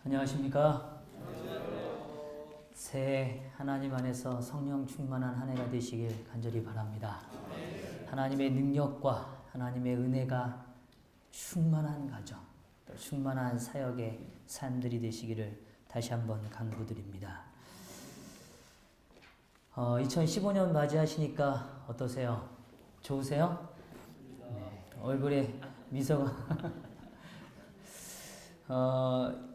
안녕하십니까? 새해 하나님 안에서 성령 충만한 한 해가 되시길 간절히 바랍니다. 하나님의 능력과 하나님의 은혜가 충만한 가정, 또 충만한 사역의 삶들이 되시기를 다시 한번 간구드립니다. 2015년 맞이하시니까 어떠세요? 좋으세요? 네, 얼굴에 미소가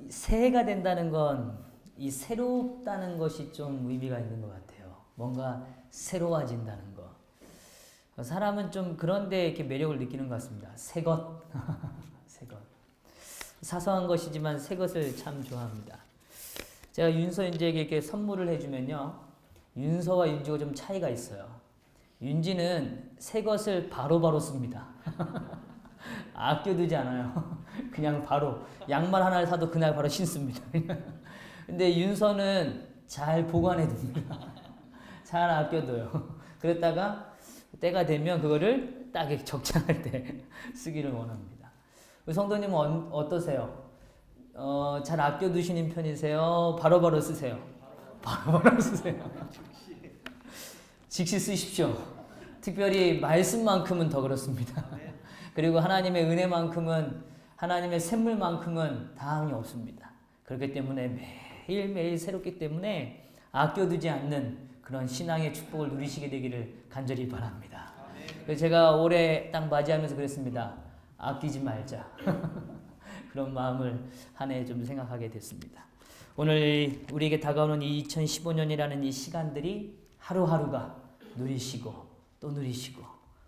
새해가 된다는 건 이 새롭다는 것이 좀 의미가 있는 것 같아요. 뭔가 새로워진다는 거. 사람은 좀 그런데 이렇게 매력을 느끼는 것 같습니다. 새 것. 새 것. 사소한 것이지만 새 것을 참 좋아합니다. 제가 윤서 윤지에게 이렇게 선물을 해주면요. 윤서와 윤지가 좀 차이가 있어요. 윤지는 새 것을 바로바로 씁니다. 아껴두지 않아요. 그냥 바로 양말 하나를 사도 그날 바로 신습니다. 근데 윤서는 잘 보관해 둡니다. 잘 아껴둬요. 그랬다가 때가 되면 그거를 딱 적당할 때 쓰기를 원합니다. 성도님은 어떠세요? 잘 아껴두시는 편이세요? 바로바로 쓰세요? 바로바로 쓰세요. 즉시 쓰십시오. 특별히 말씀만큼은 더 그렇습니다. 그리고 하나님의 은혜만큼은, 하나님의 샘물만큼은 다함이 없습니다. 그렇기 때문에 매일매일 새롭기 때문에 아껴두지 않는 그런 신앙의 축복을 누리시게 되기를 간절히 바랍니다. 그래서 제가 올해 딱 맞이하면서 그랬습니다. 아끼지 말자. 그런 마음을 한 해 좀 생각하게 됐습니다. 오늘 우리에게 다가오는 이 2015년이라는 이 시간들이 하루하루가 누리시고 또 누리시고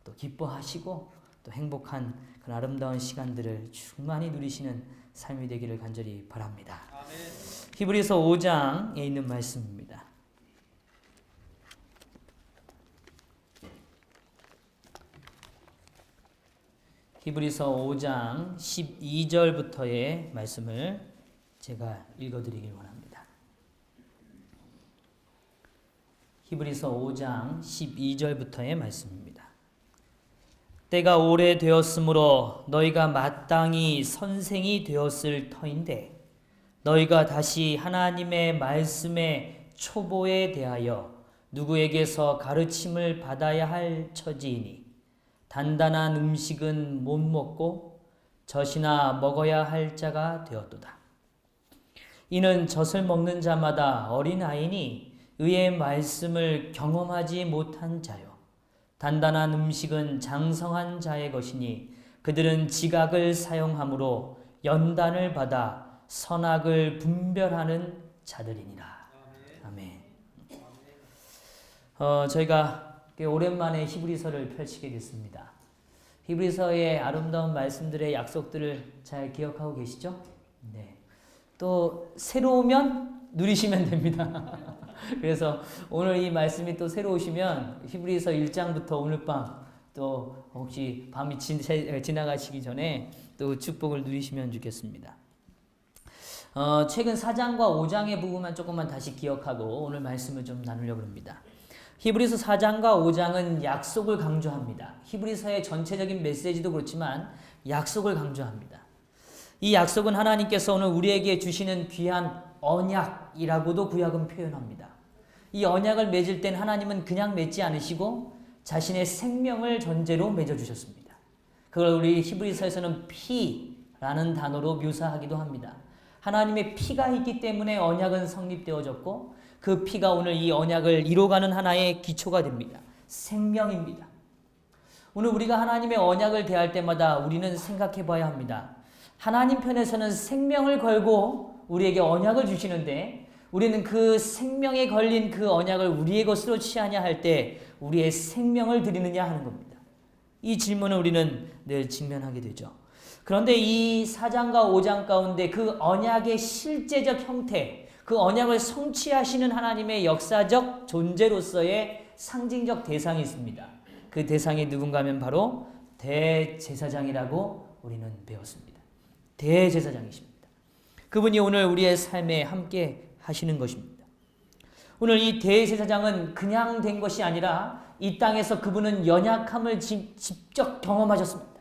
또 기뻐하시고 또 행복한 그런 아름다운 시간들을 충만히 누리시는 삶이 되기를 간절히 바랍니다. 아멘. 히브리서 5장에 있는 말씀입니다. 히브리서 5장 12절부터의 말씀을 제가 읽어드리길 원합니다. 히브리서 5장 12절부터의 말씀입니다. 때가 오래되었으므로 너희가 마땅히 선생이 되었을 터인데 너희가 다시 하나님의 말씀의 초보에 대하여 누구에게서 가르침을 받아야 할 처지이니 단단한 음식은 못 먹고 젖이나 먹어야 할 자가 되었도다. 이는 젖을 먹는 자마다 어린아이니 의의 말씀을 경험하지 못한 자요. 단단한 음식은 장성한 자의 것이니 그들은 지각을 사용함으로 연단을 받아 선악을 분별하는 자들이니라. 아멘. 저희가 오랜만에 히브리서를 펼치게 됐습니다. 히브리서의 아름다운 말씀들의 약속들을 잘 기억하고 계시죠? 네. 또 새로우면 누리시면 됩니다. 그래서 오늘 이 말씀이 또 새로우시면 히브리서 1장부터 오늘 밤 또 혹시 밤이 지나가시기 전에 또 축복을 누리시면 좋겠습니다. 최근 4장과 5장의 부분만 조금만 다시 기억하고 오늘 말씀을 좀 나누려고 합니다. 히브리서 4장과 5장은 약속을 강조합니다. 히브리서의 전체적인 메시지도 그렇지만 약속을 강조합니다. 이 약속은 하나님께서 오늘 우리에게 주시는 귀한 언약이라고도 구약은 표현합니다. 이 언약을 맺을 땐 하나님은 그냥 맺지 않으시고 자신의 생명을 전제로 맺어주셨습니다. 그걸 우리 히브리서에서는 피라는 단어로 묘사하기도 합니다. 하나님의 피가 있기 때문에 언약은 성립되어졌고 그 피가 오늘 이 언약을 이뤄가는 하나의 기초가 됩니다. 생명입니다. 오늘 우리가 하나님의 언약을 대할 때마다 우리는 생각해 봐야 합니다. 하나님 편에서는 생명을 걸고 우리에게 언약을 주시는데 우리는 그 생명에 걸린 그 언약을 우리의 것으로 취하냐 할 때 우리의 생명을 드리느냐 하는 겁니다. 이 질문을 우리는 늘 직면하게 되죠. 그런데 이 4장과 5장 가운데 그 언약의 실제적 형태, 그 언약을 성취하시는 하나님의 역사적 존재로서의 상징적 대상이 있습니다. 그 대상이 누군가 하면 바로 대제사장이라고 우리는 배웠습니다. 대제사장이십니다. 그분이 오늘 우리의 삶에 함께 하시는 것입니다. 오늘 이 대제사장은 그냥 된 것이 아니라 이 땅에서 그분은 연약함을 직접 경험하셨습니다.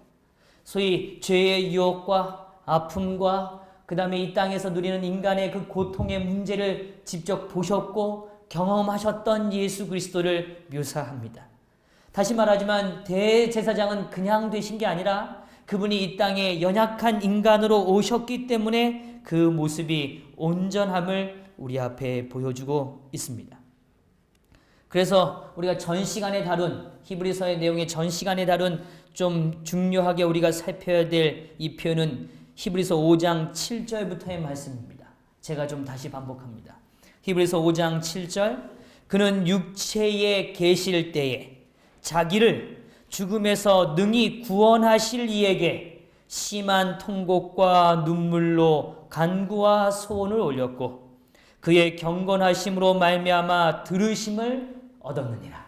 소위 죄의 유혹과 아픔과 그 다음에 이 땅에서 누리는 인간의 그 고통의 문제를 직접 보셨고 경험하셨던 예수 그리스도를 묘사합니다. 다시 말하지만 대제사장은 그냥 되신 게 아니라 그분이 이 땅에 연약한 인간으로 오셨기 때문에 그 모습이 온전함을 우리 앞에 보여주고 있습니다. 그래서 우리가 전 시간에 다룬 히브리서의 내용의 전 시간에 다룬 좀 중요하게 우리가 살펴야 될 이 표현은 히브리서 5장 7절부터의 말씀입니다. 제가 좀 다시 반복합니다. 히브리서 5장 7절, 그는 육체에 계실 때에 자기를 죽음에서 능히 구원하실 이에게 심한 통곡과 눈물로 간구와 소원을 올렸고 그의 경건하심으로 말미암아 들으심을 얻었느니라.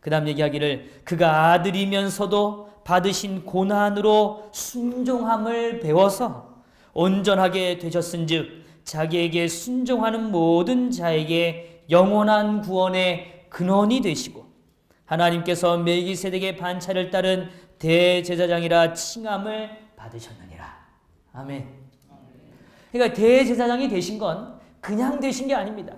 그 다음 얘기하기를 그가 아들이면서도 받으신 고난으로 순종함을 배워서 온전하게 되셨은즉 자기에게 순종하는 모든 자에게 영원한 구원의 근원이 되시고 하나님께서 멜기세덱의 반차를 따른 대제사장이라 칭함을 받으셨느니라. 아멘. 그러니까 대제사장이 되신 건 그냥 되신 게 아닙니다.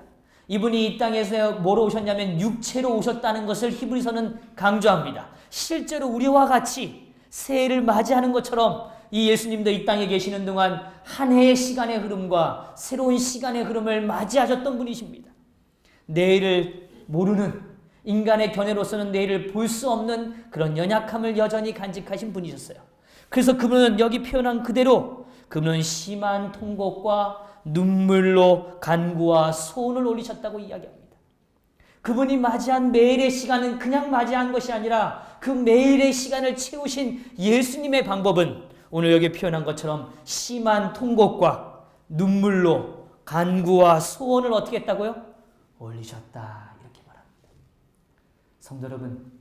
이분이 이 땅에서 뭐로 오셨냐면 육체로 오셨다는 것을 히브리서는 강조합니다. 실제로 우리와 같이 새해를 맞이하는 것처럼 이 예수님도 이 땅에 계시는 동안 한 해의 시간의 흐름과 새로운 시간의 흐름을 맞이하셨던 분이십니다. 내일을 모르는 인간의 견해로서는 내일을 볼 수 없는 그런 연약함을 여전히 간직하신 분이셨어요. 그래서 그분은 여기 표현한 그대로 그분은 심한 통곡과 눈물로 간구와 소원을 올리셨다고 이야기합니다. 그분이 맞이한 매일의 시간은 그냥 맞이한 것이 아니라 그 매일의 시간을 채우신 예수님의 방법은 오늘 여기 표현한 것처럼 심한 통곡과 눈물로 간구와 소원을 어떻게 했다고요? 올리셨다. 이렇게 말합니다. 성도 여러분,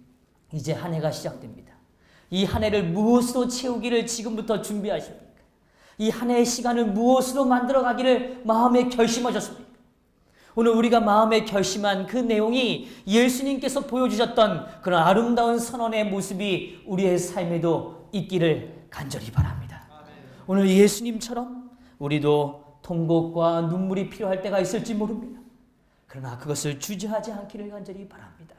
이제 한 해가 시작됩니다. 이 한 해를 무엇으로 채우기를 지금부터 준비하십니까? 이 한 해의 시간을 무엇으로 만들어가기를 마음에 결심하셨습니까? 오늘 우리가 마음에 결심한 그 내용이 예수님께서 보여주셨던 그런 아름다운 선언의 모습이 우리의 삶에도 있기를 간절히 바랍니다. 오늘 예수님처럼 우리도 통곡과 눈물이 필요할 때가 있을지 모릅니다. 그러나 그것을 주저하지 않기를 간절히 바랍니다.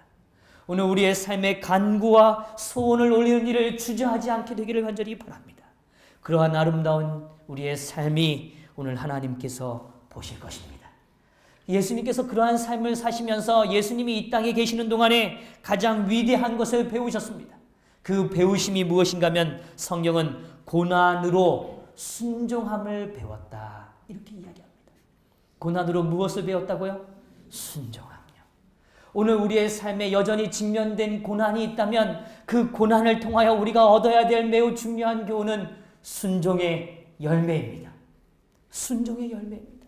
오늘 우리의 삶에 간구와 소원을 올리는 일을 주저하지 않게 되기를 간절히 바랍니다. 그러한 아름다운 우리의 삶이 오늘 하나님께서 보실 것입니다. 예수님께서 그러한 삶을 사시면서 예수님이 이 땅에 계시는 동안에 가장 위대한 것을 배우셨습니다. 그 배우심이 무엇인가 하면 성경은 고난으로 순종함을 배웠다. 이렇게 이야기합니다. 고난으로 무엇을 배웠다고요? 순종함이요. 오늘 우리의 삶에 여전히 직면된 고난이 있다면 그 고난을 통하여 우리가 얻어야 될 매우 중요한 교훈은 순종의 열매입니다. 순종의 열매입니다.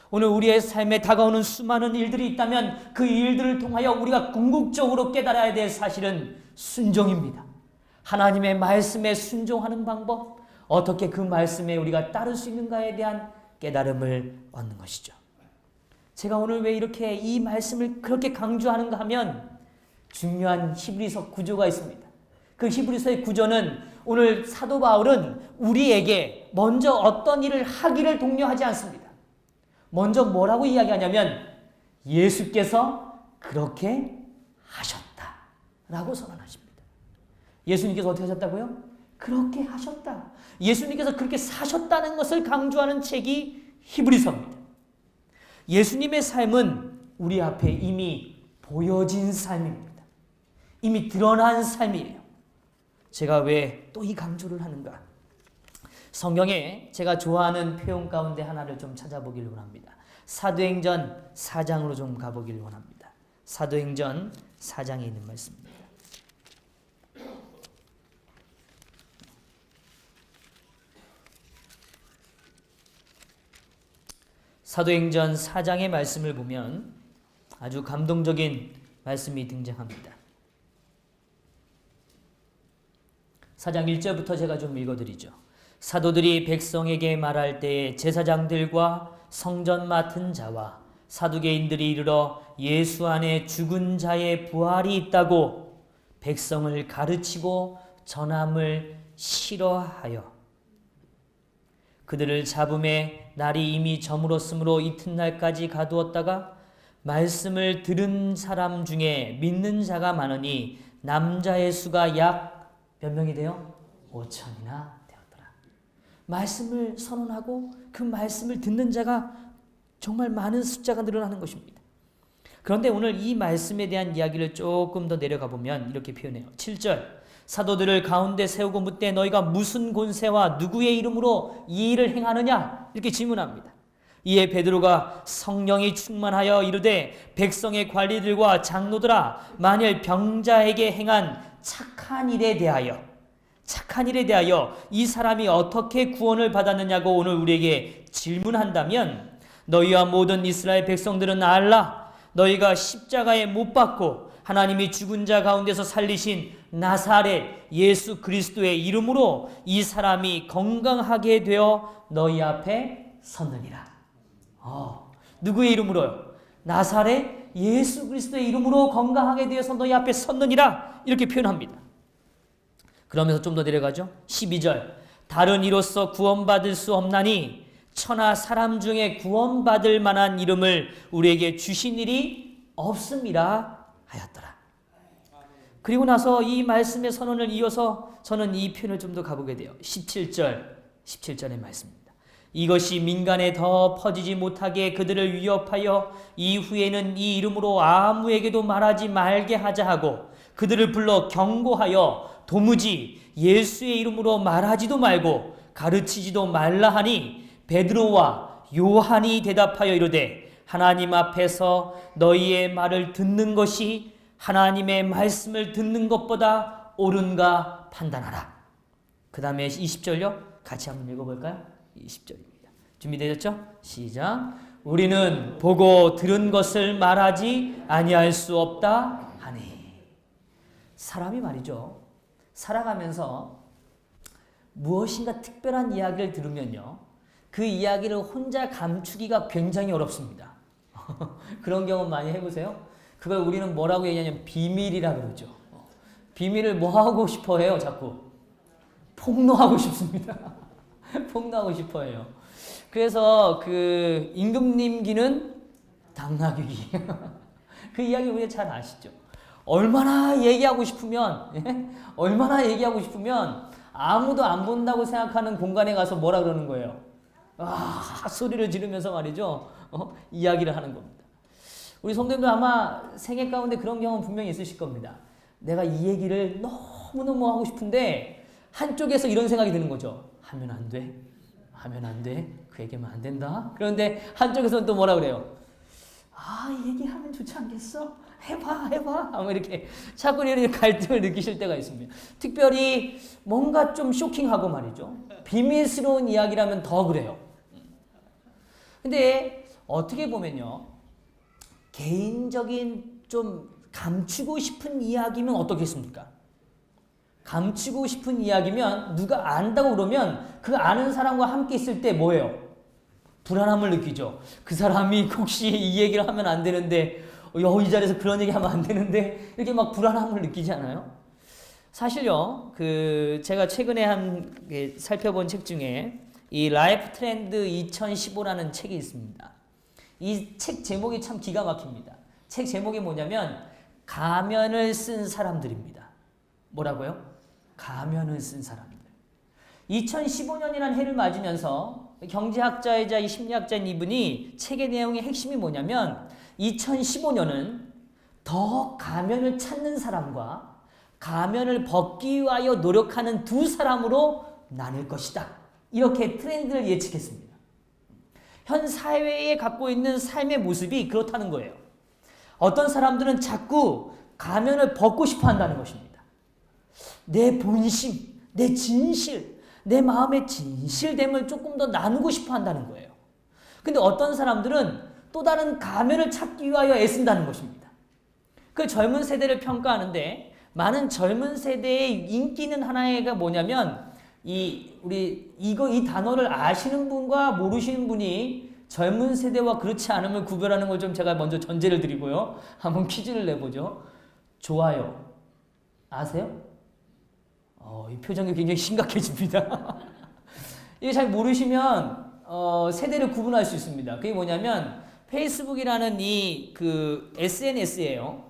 오늘 우리의 삶에 다가오는 수많은 일들이 있다면 그 일들을 통하여 우리가 궁극적으로 깨달아야 될 사실은 순종입니다. 하나님의 말씀에 순종하는 방법, 어떻게 그 말씀에 우리가 따를 수 있는가에 대한 깨달음을 얻는 것이죠. 제가 오늘 왜 이렇게 이 말씀을 그렇게 강조하는가 하면 중요한 히브리서 구조가 있습니다. 그 히브리서의 구조는 오늘 사도 바울은 우리에게 먼저 어떤 일을 하기를 독려하지 않습니다. 먼저 뭐라고 이야기하냐면 예수께서 그렇게 하셨다라고 선언하십니다. 예수님께서 어떻게 하셨다고요? 그렇게 하셨다. 예수님께서 그렇게 사셨다는 것을 강조하는 책이 히브리서입니다. 예수님의 삶은 우리 앞에 이미 보여진 삶입니다. 이미 드러난 삶이에요. 제가 왜 또 이 강조를 하는가? 성경에 제가 좋아하는 표현 가운데 하나를 좀 찾아보길 원합니다. 사도행전 4장으로 좀 가보길 원합니다. 사도행전 4장에 있는 말씀입니다. 사도행전 4장의 말씀을 보면 아주 감동적인 말씀이 등장합니다. 4장 1절부터 제가 좀 읽어드리죠. 사도들이 백성에게 말할 때에 제사장들과 성전 맡은 자와 사두개인들이 이르러 예수 안에 죽은 자의 부활이 있다고 백성을 가르치고 전함을 싫어하여 그들을 잡음에 날이 이미 저물었으므로 이튿날까지 가두었다가 말씀을 들은 사람 중에 믿는 자가 많으니 남자의 수가 약 몇 명이 돼요? 5천이나 되었더라. 말씀을 선언하고 그 말씀을 듣는 자가 정말 많은 숫자가 늘어나는 것입니다. 그런데 오늘 이 말씀에 대한 이야기를 조금 더 내려가 보면 이렇게 표현해요. 7절 사도들을 가운데 세우고 묻되 너희가 무슨 권세와 누구의 이름으로 이 일을 행하느냐? 이렇게 질문합니다. 이에 베드로가 성령이 충만하여 이르되 백성의 관리들과 장로들아 만일 병자에게 행한 착한 일에 대하여 이 사람이 어떻게 구원을 받았느냐고 오늘 우리에게 질문한다면 너희와 모든 이스라엘 백성들은 알라. 너희가 십자가에 못 박고 하나님이 죽은 자 가운데서 살리신 나사렛 예수 그리스도의 이름으로 이 사람이 건강하게 되어 너희 앞에 섰느니라. 누구의 이름으로요? 나사렛 예수 그리스도의 이름으로 건강하게 되어서 너희 앞에 섰느니라. 이렇게 표현합니다. 그러면서 좀 더 내려가죠. 12절 다른 이로써 구원받을 수 없나니 천하 사람 중에 구원받을 만한 이름을 우리에게 주신 일이 없음이라 하였더라. 그리고 나서 이 말씀의 선언을 이어서 저는 이 표현을 좀 더 가보게 돼요. 17절의 말씀입니다. 이것이 민간에 더 퍼지지 못하게 그들을 위협하여 이후에는 이 이름으로 아무에게도 말하지 말게 하자 하고 그들을 불러 경고하여 도무지 예수의 이름으로 말하지도 말고 가르치지도 말라 하니 베드로와 요한이 대답하여 이르되 하나님 앞에서 너희의 말을 듣는 것이 하나님의 말씀을 듣는 것보다 옳은가 판단하라. 그 다음에 20절요. 같이 한번 읽어볼까요? 20절입니다. 준비되셨죠? 시작. 우리는 보고 들은 것을 말하지 아니할 수 없다 하니. 사람이 말이죠. 살아가면서 무엇인가 특별한 이야기를 들으면요. 그 이야기를 혼자 감추기가 굉장히 어렵습니다. 그런 경험 많이 해보세요. 그걸 우리는 뭐라고 얘기하냐면 비밀이라 그러죠. 비밀을 뭐 하고 싶어 해요? 자꾸 폭로하고 싶습니다. 폭로하고 싶어 해요. 그래서 그 임금님기는 당나귀기. 그 이야기 우리가 잘 아시죠? 얼마나 얘기하고 싶으면 아무도 안 본다고 생각하는 공간에 가서 뭐라 그러는 거예요? 소리를 지르면서 말이죠. 이야기를 하는 겁니다. 우리 성도님들 아마 생애 가운데 그런 경험 분명히 있으실 겁니다. 내가 이 얘기를 너무너무 하고 싶은데 한쪽에서 이런 생각이 드는 거죠. 하면 안 돼. 그 얘기하면 안 된다. 그런데 한쪽에서는 또 뭐라 그래요? 이 얘기하면 좋지 않겠어? 해봐. 아마 이렇게 자꾸 이런 갈등을 느끼실 때가 있습니다. 특별히 뭔가 좀 쇼킹하고 말이죠. 비밀스러운 이야기라면 더 그래요. 근데 어떻게 보면요. 개인적인 좀 감추고 싶은 이야기면 어떻겠습니까? 감추고 싶은 이야기면 누가 안다고 그러면 그 아는 사람과 함께 있을 때 뭐예요? 불안함을 느끼죠. 그 사람이 혹시 이 얘기를 하면 안 되는데 이 자리에서 그런 얘기 하면 안 되는데 이렇게 막 불안함을 느끼지 않아요? 사실요. 제가 최근에 살펴본 책 중에 이 라이프 트렌드 2015라는 책이 있습니다. 이 책 제목이 참 기가 막힙니다. 책 제목이 뭐냐면 가면을 쓴 사람들입니다. 뭐라고요? 가면을 쓴 사람들. 2015년이라는 해를 맞으면서 경제학자이자 이 심리학자인 이분이 책의 내용의 핵심이 뭐냐면 2015년은 더 가면을 찾는 사람과 가면을 벗기 위하여 노력하는 두 사람으로 나뉠 것이다. 이렇게 트렌드를 예측했습니다. 현 사회에 갖고 있는 삶의 모습이 그렇다는 거예요. 어떤 사람들은 자꾸 가면을 벗고 싶어 한다는 것입니다. 내 본심, 내 진실, 내 마음의 진실됨을 조금 더 나누고 싶어 한다는 거예요. 근데 어떤 사람들은 또 다른 가면을 찾기 위하여 애쓴다는 것입니다. 그 젊은 세대를 평가하는데 많은 젊은 세대의 인기 있는 하나가 뭐냐면 이 단어를 아시는 분과 모르시는 분이 젊은 세대와 그렇지 않음을 구별하는 걸 좀 제가 먼저 전제를 드리고요. 한번 퀴즈를 내보죠. 좋아요. 아세요? 이 표정이 굉장히 심각해집니다. 이게 잘 모르시면 세대를 구분할 수 있습니다. 그게 뭐냐면 페이스북이라는 이 그 SNS예요.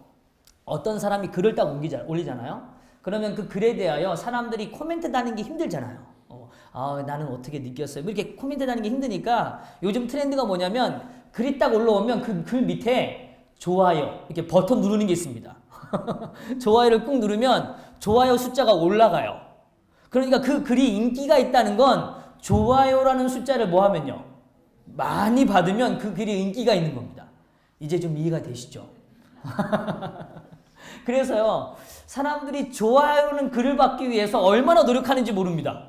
어떤 사람이 글을 딱 올리잖아요. 그러면 그 글에 대하여 사람들이 코멘트 다는 게 힘들잖아요. 나는 어떻게 느꼈어요? 이렇게 코멘트 다는 게 힘드니까 요즘 트렌드가 뭐냐면 글이 딱 올라오면 그 글 밑에 좋아요 이렇게 버튼 누르는 게 있습니다. 좋아요를 꾹 누르면 좋아요 숫자가 올라가요. 그러니까 그 글이 인기가 있다는 건 좋아요라는 숫자를 뭐 하면요, 많이 받으면 그 글이 인기가 있는 겁니다. 이제 좀 이해가 되시죠? 그래서요, 사람들이 좋아요라는 글을 받기 위해서 얼마나 노력하는지 모릅니다.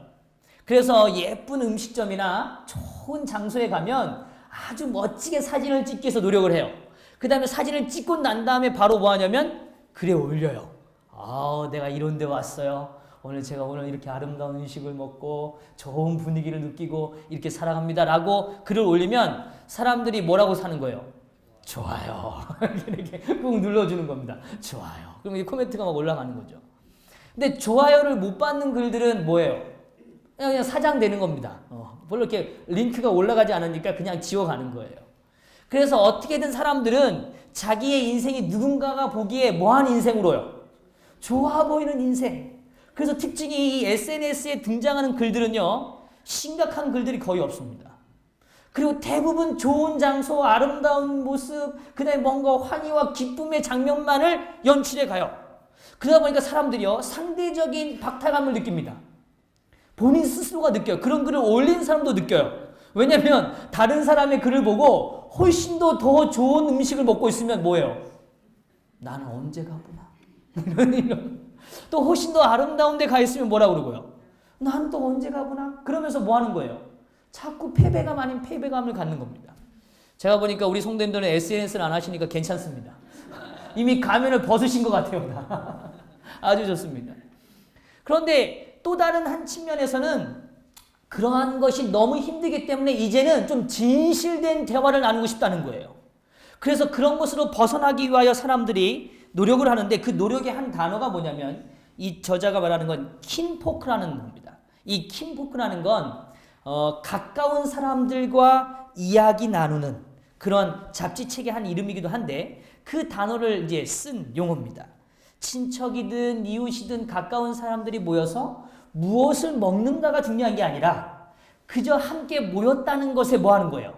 그래서 예쁜 음식점이나 좋은 장소에 가면 아주 멋지게 사진을 찍기 위해서 노력을 해요. 그 다음에 사진을 찍고 난 다음에 바로 뭐 하냐면 글에 올려요. 내가 이런 데 왔어요. 제가 오늘 이렇게 아름다운 음식을 먹고 좋은 분위기를 느끼고 이렇게 살아갑니다 라고 글을 올리면 사람들이 뭐라고 사는 거예요? 좋아요. 이렇게 꾹 눌러주는 겁니다. 좋아요. 그럼 이 코멘트가 막 올라가는 거죠. 근데 좋아요를 못 받는 글들은 뭐예요? 그냥 사장되는 겁니다. 별로 이렇게 링크가 올라가지 않으니까 그냥 지워가는 거예요. 그래서 어떻게든 사람들은 자기의 인생이 누군가가 보기에 뭐한 인생으로요? 좋아 보이는 인생. 그래서 특징이 이 SNS에 등장하는 글들은요, 심각한 글들이 거의 없습니다. 그리고 대부분 좋은 장소, 아름다운 모습, 그 다음에 뭔가 환희와 기쁨의 장면만을 연출해 가요. 그러다 보니까 사람들이요, 상대적인 박탈감을 느낍니다. 본인 스스로가 느껴요. 그런 글을 올린 사람도 느껴요. 왜냐면 다른 사람의 글을 보고 훨씬 더 좋은 음식을 먹고 있으면 뭐예요? 나는 언제 가보나? 이런. 또 훨씬 더 아름다운 데 가 있으면 뭐라 그러고요? 난 또 언제 가보나? 그러면서 뭐 하는 거예요? 자꾸 패배감 아닌 패배감을 갖는 겁니다. 제가 보니까 우리 성도님들은 SNS를 안 하시니까 괜찮습니다. 이미 가면을 벗으신 것 같아요. 아주 좋습니다. 그런데 또 다른 한 측면에서는 그러한 것이 너무 힘들기 때문에 이제는 좀 진실된 대화를 나누고 싶다는 거예요. 그래서 그런 것으로 벗어나기 위하여 사람들이 노력을 하는데 그 노력의 한 단어가 뭐냐면 이 저자가 말하는 건 킨포크라는 겁니다. 이 킨포크라는 건 가까운 사람들과 이야기 나누는 그런 잡지책의 한 이름이기도 한데 그 단어를 이제 쓴 용어입니다. 친척이든 이웃이든 가까운 사람들이 모여서 무엇을 먹는가가 중요한 게 아니라 그저 함께 모였다는 것에 뭐 하는 거예요?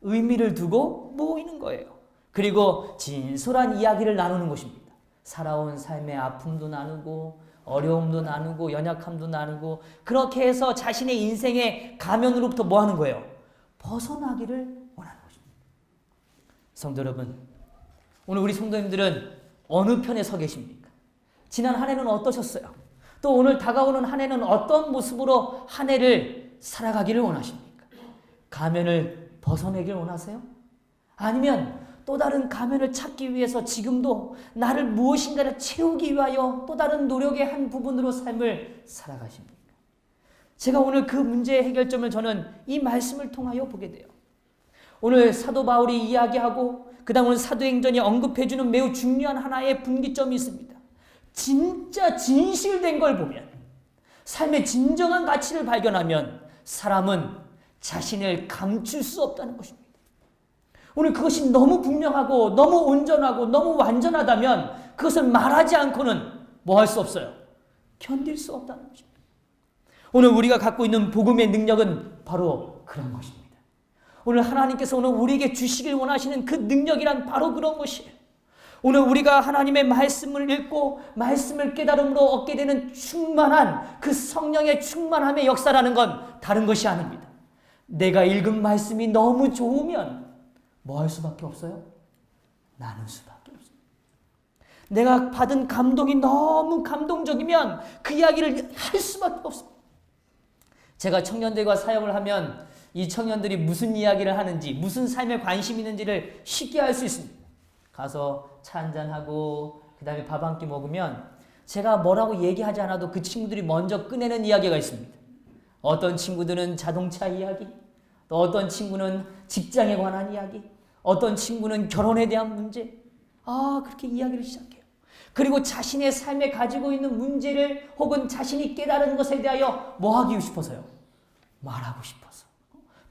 의미를 두고 모이는 거예요. 그리고 진솔한 이야기를 나누는 것입니다. 살아온 삶의 아픔도 나누고 어려움도 나누고 연약함도 나누고 그렇게 해서 자신의 인생의 가면으로부터 뭐 하는 거예요? 벗어나기를 원하는 것입니다. 성도 여러분, 오늘 우리 성도님들은 어느 편에 서 계십니까? 지난 한 해는 어떠셨어요? 또 오늘 다가오는 한 해는 어떤 모습으로 한 해를 살아가기를 원하십니까? 가면을 벗어내길 원하세요? 아니면 또 다른 가면을 찾기 위해서 지금도 나를 무엇인가를 채우기 위하여 또 다른 노력의 한 부분으로 삶을 살아가십니까? 제가 오늘 그 문제의 해결점을 저는 이 말씀을 통하여 보게 돼요. 오늘 사도 바울이 이야기하고 그 다음 오늘 사도행전이 언급해주는 매우 중요한 하나의 분기점이 있습니다. 진짜 진실된 걸 보면, 삶의 진정한 가치를 발견하면 사람은 자신을 감출 수 없다는 것입니다. 오늘 그것이 너무 분명하고 너무 온전하고 너무 완전하다면 그것을 말하지 않고는 뭐 할 수 없어요? 견딜 수 없다는 것입니다. 오늘 우리가 갖고 있는 복음의 능력은 바로 그런 것입니다. 오늘 하나님께서 오늘 우리에게 주시길 원하시는 그 능력이란 바로 그런 것이에요. 오늘 우리가 하나님의 말씀을 읽고 말씀을 깨달음으로 얻게 되는 충만한 그 성령의 충만함의 역사라는 건 다른 것이 아닙니다. 내가 읽은 말씀이 너무 좋으면 뭐 할 수밖에 없어요? 나눌 수밖에 없습니다. 내가 받은 감동이 너무 감동적이면 그 이야기를 할 수밖에 없습니다. 제가 청년들과 사역을 하면 이 청년들이 무슨 이야기를 하는지, 무슨 삶에 관심이 있는지를 쉽게 알 수 있습니다. 가서 차 한잔하고 그 다음에 밥 한 끼 먹으면 제가 뭐라고 얘기하지 않아도 그 친구들이 먼저 꺼내는 이야기가 있습니다. 어떤 친구들은 자동차 이야기, 또 어떤 친구는 직장에 관한 이야기, 어떤 친구는 결혼에 대한 문제, 그렇게 이야기를 시작해요. 그리고 자신의 삶에 가지고 있는 문제를 혹은 자신이 깨달은 것에 대하여 뭐 하기 싶어서요? 말하고 싶어서,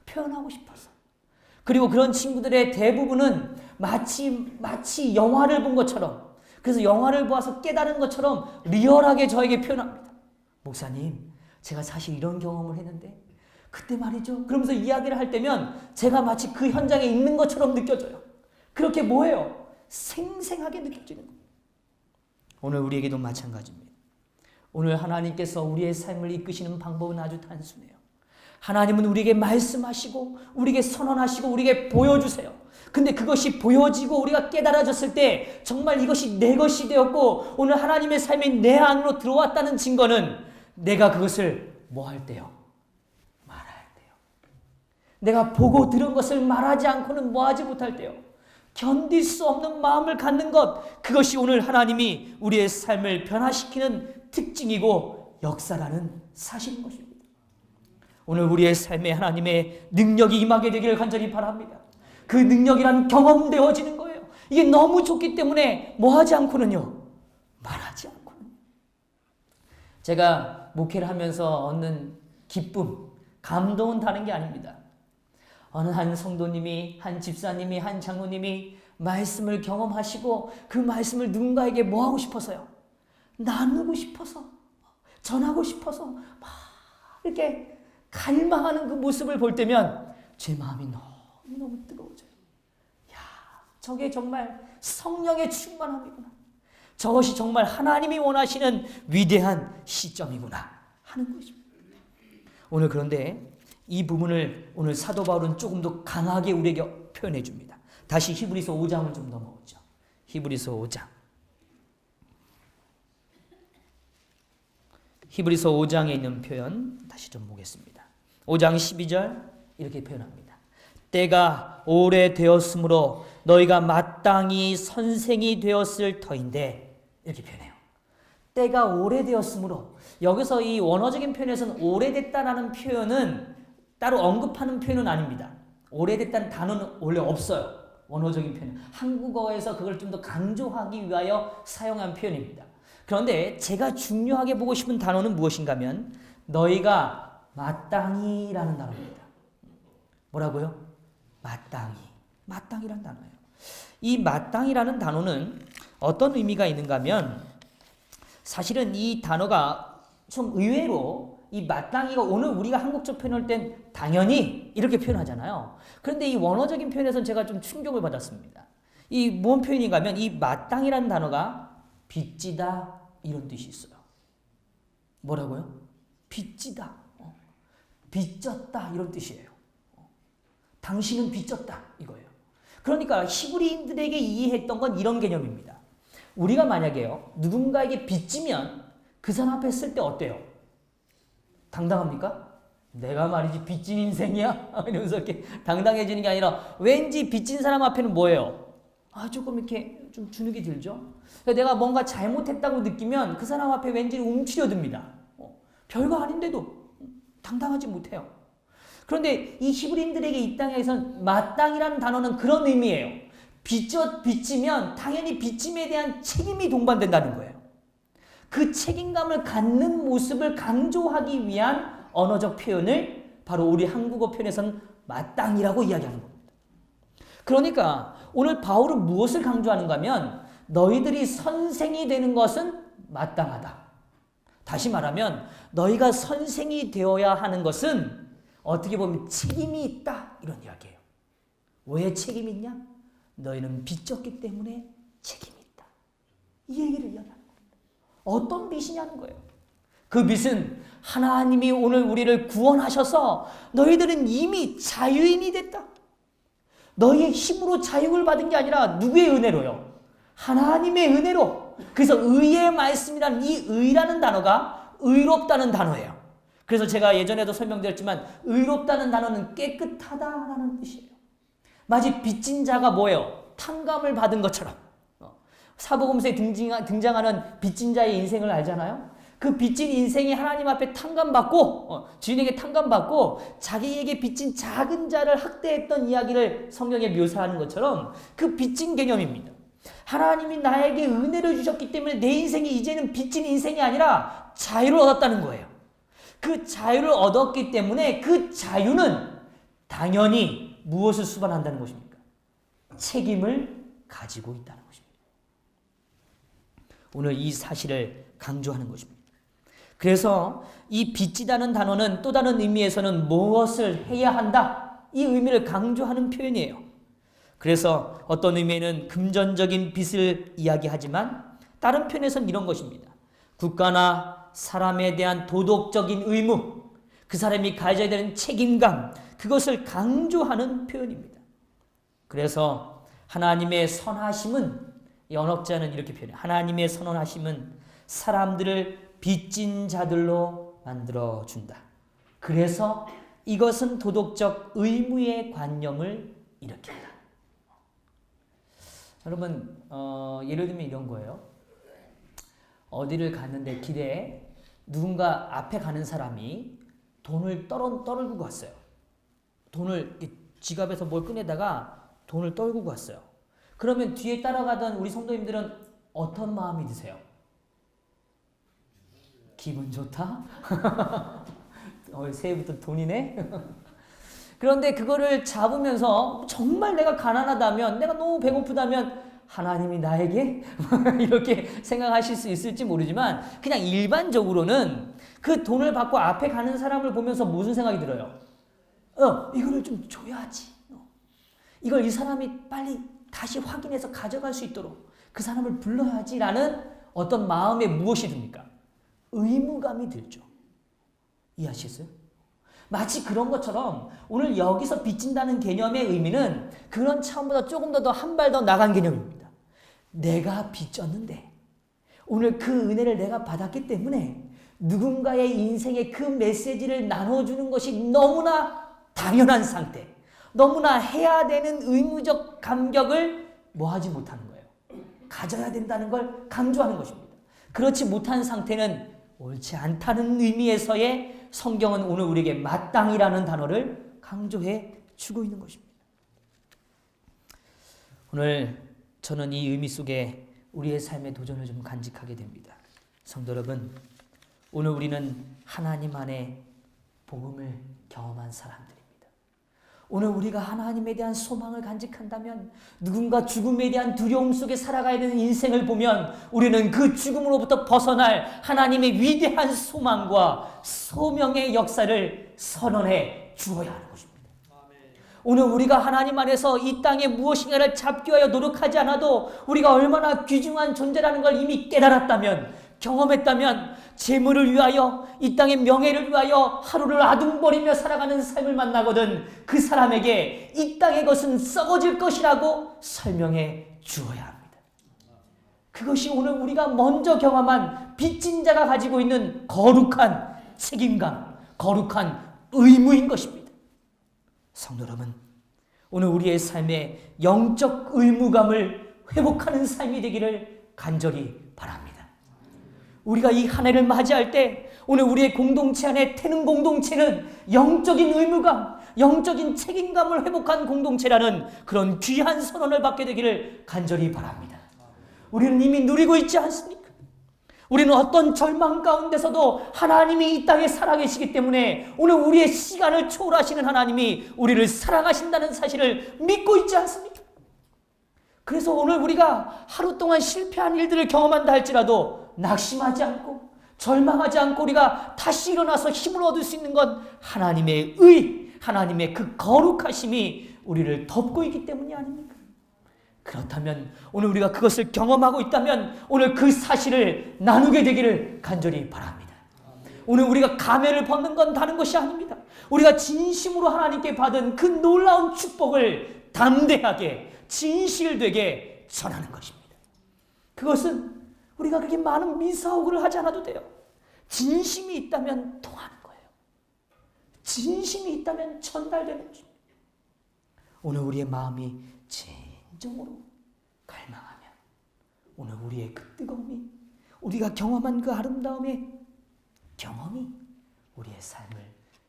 표현하고 싶어서. 그리고 그런 친구들의 대부분은 마치 영화를 본 것처럼, 그래서 영화를 보아서 깨달은 것처럼 리얼하게 저에게 표현합니다. 목사님, 제가 사실 이런 경험을 했는데 그때 말이죠. 그러면서 이야기를 할 때면 제가 마치 그 현장에 있는 것처럼 느껴져요. 그렇게 뭐예요? 생생하게 느껴지는 거예요. 오늘 우리에게도 마찬가지입니다. 오늘 하나님께서 우리의 삶을 이끄시는 방법은 아주 단순해요. 하나님은 우리에게 말씀하시고 우리에게 선언하시고 우리에게 보여주세요. 근데 그것이 보여지고 우리가 깨달아졌을 때 정말 이것이 내 것이 되었고 오늘 하나님의 삶이 내 안으로 들어왔다는 증거는 내가 그것을 뭐 할 때요? 말할 때요. 내가 보고 들은 것을 말하지 않고는 뭐 하지 못할 때요. 견딜 수 없는 마음을 갖는 것, 그것이 오늘 하나님이 우리의 삶을 변화시키는 특징이고 역사라는 사실인 것입니다. 오늘 우리의 삶에 하나님의 능력이 임하게 되기를 간절히 바랍니다. 그 능력이란 경험되어지는 거예요. 이게 너무 좋기 때문에 뭐 하지 않고는요? 말하지 않고는. 제가 목회를 하면서 얻는 기쁨, 감동은 다른 게 아닙니다. 어느 한 성도님이, 한 집사님이, 한 장로님이 말씀을 경험하시고 그 말씀을 누군가에게 뭐 하고 싶어서요? 나누고 싶어서, 전하고 싶어서 막 이렇게 갈망하는 그 모습을 볼 때면 제 마음이 너무너무 뜨거워져요. 야, 저게 정말 성령의 충만함이구나. 저것이 정말 하나님이 원하시는 위대한 시점이구나 하는 것입니다. 오늘 그런데 이 부분을 오늘 사도 바울은 조금 더 강하게 우리에게 표현해 줍니다. 다시 히브리서 5장을 좀 넘어오죠. 히브리서 5장. 히브리서 5장에 있는 표현 다시 좀 보겠습니다. 5장 12절 이렇게 표현합니다. 때가 오래되었으므로 너희가 마땅히 선생이 되었을 터인데, 이렇게 표현해요. 때가 오래되었으므로. 여기서 이 원어적인 표현에서는 오래됐다라는 표현은 따로 언급하는 표현은 아닙니다. 오래됐다는 단어는 원래 없어요. 원어적인 표현. 한국어에서 그걸 좀 더 강조하기 위하여 사용한 표현입니다. 그런데 제가 중요하게 보고 싶은 단어는 무엇인가 하면 너희가 마땅히라는 단어입니다. 뭐라고요? 마땅히라는 단어예요. 이 마땅히라는 단어는 어떤 의미가 있는가 하면 사실은 이 단어가 좀 의외로 이 마땅히가 오늘 우리가 한국적 표현할 땐 당연히 이렇게 표현하잖아요. 그런데 이 원어적인 표현에서는 제가 좀 충격을 받았습니다. 이 뭔 표현인가 하면 이 마땅히라는 단어가 빚지다 이런 뜻이 있어요. 뭐라고요? 빚지다. 빚졌다 이런 뜻이에요. 당신은 빚졌다 이거예요. 그러니까 히브리인들에게 이해했던 건 이런 개념입니다. 우리가 만약에요 누군가에게 빚지면 그 사람 앞에 쓸 때 어때요? 당당합니까? 내가 말이지 빚진 인생이야? 이러면서 이렇게 당당해지는 게 아니라 왠지 빚진 사람 앞에는 뭐예요? 조금 이렇게 좀 주눅이 들죠? 내가 뭔가 잘못했다고 느끼면 그 사람 앞에 왠지 움츠려듭니다. 별거 아닌데도 당당하지 못해요. 그런데 이 히브리인들에게 이 땅에선 마땅이라는 단어는 그런 의미예요. 빚지면 당연히 빚짐에 대한 책임이 동반된다는 거예요. 그 책임감을 갖는 모습을 강조하기 위한 언어적 표현을 바로 우리 한국어 표현에서는 마땅이라고 이야기하는 겁니다. 그러니까 오늘 바울은 무엇을 강조하는가 하면 너희들이 선생이 되는 것은 마땅하다. 다시 말하면 너희가 선생이 되어야 하는 것은 어떻게 보면 책임이 있다 이런 이야기예요. 왜 책임이 있냐? 너희는 빚졌기 때문에 책임이 있다. 이 얘기를 이야기하는 겁니다. 어떤 빚이냐는 거예요. 그 빚은 하나님이 오늘 우리를 구원하셔서 너희들은 이미 자유인이 됐다. 너희의 힘으로 자유를 받은 게 아니라 누구의 은혜로요? 하나님의 은혜로. 그래서 의의 말씀이란 이 의라는 단어가 의롭다는 단어예요. 그래서 제가 예전에도 설명드렸지만 의롭다는 단어는 깨끗하다라는 뜻이에요. 마치 빚진 자가 뭐예요? 탕감을 받은 것처럼. 사복음서에 등장하는 빚진 자의 인생을 알잖아요. 그 빚진 인생이 하나님 앞에 탕감받고 주인에게 탕감받고 자기에게 빚진 작은 자를 학대했던 이야기를 성경에 묘사하는 것처럼 그 빚진 개념입니다. 하나님이 나에게 은혜를 주셨기 때문에 내 인생이 이제는 빚진 인생이 아니라 자유를 얻었다는 거예요. 그 자유를 얻었기 때문에 그 자유는 당연히 무엇을 수반한다는 것입니까? 책임을 가지고 있다는 것입니다. 오늘 이 사실을 강조하는 것입니다. 그래서 이 빚지다는 단어는 또 다른 의미에서는 무엇을 해야 한다, 이 의미를 강조하는 표현이에요. 그래서 어떤 의미에는 금전적인 빚을 이야기하지만 다른 편에서는 이런 것입니다. 국가나 사람에 대한 도덕적인 의무, 그 사람이 가져야 되는 책임감, 그것을 강조하는 표현입니다. 그래서 하나님의 선하심은, 이 언어자는 이렇게 표현해요. 하나님의 선하심은 사람들을 빚진 자들로 만들어준다. 그래서 이것은 도덕적 의무의 관념을 일으킨다. 여러분, 예를 들면 이런 거예요. 어디를 갔는데 길에 누군가 앞에 가는 사람이 돈을 떨구고 갔어요. 돈을 지갑에서 뭘 꺼내다가 돈을 떨구고 갔어요. 그러면 뒤에 따라가던 우리 성도님들은 어떤 마음이 드세요? 기분 좋다? 새해부터 돈이네? 그런데 그거를 잡으면서 정말 내가 가난하다면, 내가 너무 배고프다면 하나님이 나에게 이렇게 생각하실 수 있을지 모르지만 그냥 일반적으로는 그 돈을 받고 앞에 가는 사람을 보면서 무슨 생각이 들어요? 이거를 좀 줘야지. 이걸 이 사람이 빨리 다시 확인해서 가져갈 수 있도록 그 사람을 불러야지라는 어떤 마음에 무엇이 듭니까? 의무감이 들죠. 이해하시겠어요? 마치 그런 것처럼 오늘 여기서 빚진다는 개념의 의미는 그런 차원보다 조금 더 한 발 더 나간 개념입니다. 내가 빚졌는데 오늘 그 은혜를 내가 받았기 때문에 누군가의 인생의 그 메시지를 나눠주는 것이 너무나 당연한 상태, 너무나 해야 되는 의무적 감격을 뭐하지 못하는 거예요. 가져야 된다는 걸 강조하는 것입니다. 그렇지 못한 상태는 옳지 않다는 의미에서의 성경은 오늘 우리에게 마땅이라는 단어를 강조해 주고 있는 것입니다. 오늘 저는 이 의미 속에 우리의 삶의 도전을 좀 간직하게 됩니다. 성도 여러분, 오늘 우리는 하나님 안에 복음을 경험한 사람들입니다. 오늘 우리가 하나님에 대한 소망을 간직한다면, 누군가 죽음에 대한 두려움 속에 살아가야 되는 인생을 보면 우리는 그 죽음으로부터 벗어날 하나님의 위대한 소망과 소명의 역사를 선언해 주어야 하는 것입니다. 오늘 우리가 하나님 안에서 이 땅에 무엇인가를 잡기 위하여 노력하지 않아도 우리가 얼마나 귀중한 존재라는 걸 이미 깨달았다면, 경험했다면, 재물을 위하여, 이 땅의 명예를 위하여 하루를 아둥거리며 살아가는 삶을 만나거든 그 사람에게 이 땅의 것은 썩어질 것이라고 설명해 주어야 합니다. 그것이 오늘 우리가 먼저 경험한 빚진 자가 가지고 있는 거룩한 책임감, 거룩한 의무인 것입니다. 성도 여러분, 오늘 우리의 삶에 영적 의무감을 회복하는 삶이 되기를 간절히 바랍니다. 우리가 이 한 해를 맞이할 때 오늘 우리의 공동체 안에 태는 공동체는 영적인 의무감, 영적인 책임감을 회복한 공동체라는 그런 귀한 선언을 받게 되기를 간절히 바랍니다. 우리는 이미 누리고 있지 않습니까? 우리는 어떤 절망 가운데서도 하나님이 이 땅에 살아계시기 때문에 오늘 우리의 시간을 초월하시는 하나님이 우리를 사랑하신다는 사실을 믿고 있지 않습니까? 그래서 오늘 우리가 하루 동안 실패한 일들을 경험한다 할지라도 낙심하지 않고 절망하지 않고 우리가 다시 일어나서 힘을 얻을 수 있는 건 하나님의 하나님의 그 거룩하심이 우리를 덮고 있기 때문이 아닙니까? 그렇다면 오늘 우리가 그것을 경험하고 있다면 오늘 그 사실을 나누게 되기를 간절히 바랍니다. 오늘 우리가 가면을 벗는 건 다른 것이 아닙니다. 우리가 진심으로 하나님께 받은 그 놀라운 축복을 담대하게 진실되게 전하는 것입니다. 그것은 우리가 그렇게 많은 미사오그를 하지 않아도 돼요. 진심이 있다면 통하는 거예요. 진심이 있다면 전달되는 것입니다. 오늘 우리의 마음이 진정으로 갈망하면 오늘 우리의 그 뜨거움이, 우리가 경험한 그 아름다움의 경험이 우리의 삶을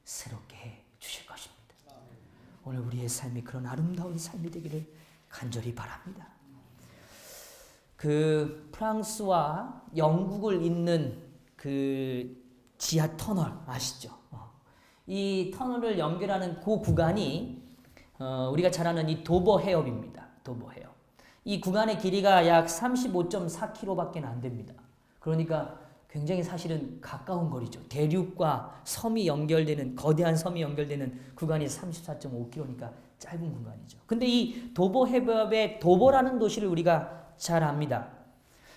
새롭게 해 주실 것입니다. 오늘 우리의 삶이 그런 아름다운 삶이 되기를 간절히 바랍니다. 그 프랑스와 영국을 잇는 그 지하 터널 아시죠? 이 터널을 연결하는 그 구간이 우리가 잘 아는 이 도버 해협입니다. 도버 해협. 이 구간의 길이가 약 35.4km밖에 안 됩니다. 그러니까 굉장히 사실은 가까운 거리죠. 대륙과 섬이 연결되는 거대한 섬이 연결되는 구간이 34.5km니까 짧은 구간이죠. 근데 이 도버 해협의 도버라는 도시를 우리가 잘 압니다.